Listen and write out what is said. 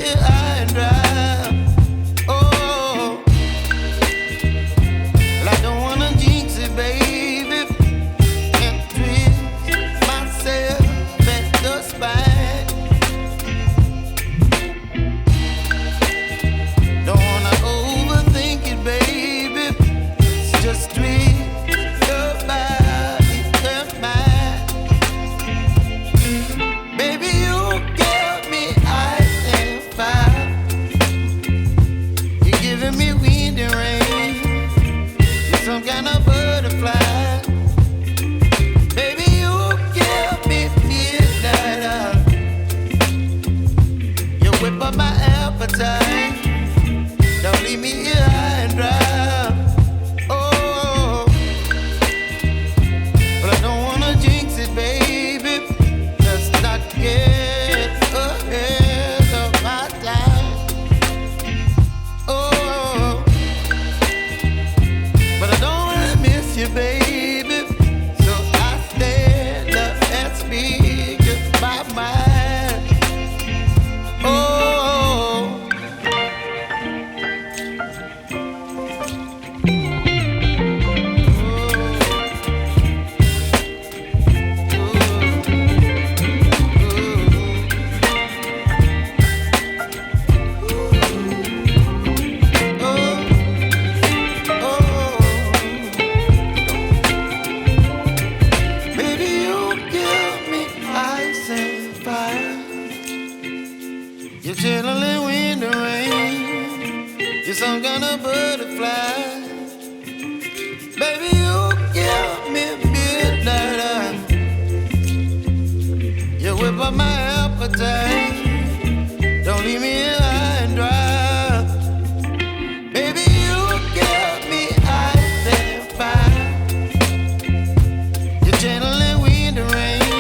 here high and dry. Oh, well, I don't wanna jinx it, baby, and twist myself at the spine. Don't wanna overthink it, baby. It's just twist your body and mine. Baby, you give me ice and fire. You're giving me wind and rain. You're some kind of butterfly. Baby, you give me midnight. You whip up my appetite. Don't leave me here high and dry. Oh, but I don't wanna jinx it, baby. Let's not get ahead of my time. Oh, but I don't wanna miss you, baby. So I stand up and speak my mind. Oh. Baby, you give me ice and fire. You're chilling wind and rain. You're some kind of butterfly. Baby, you give me midnight. You whip up my appetite.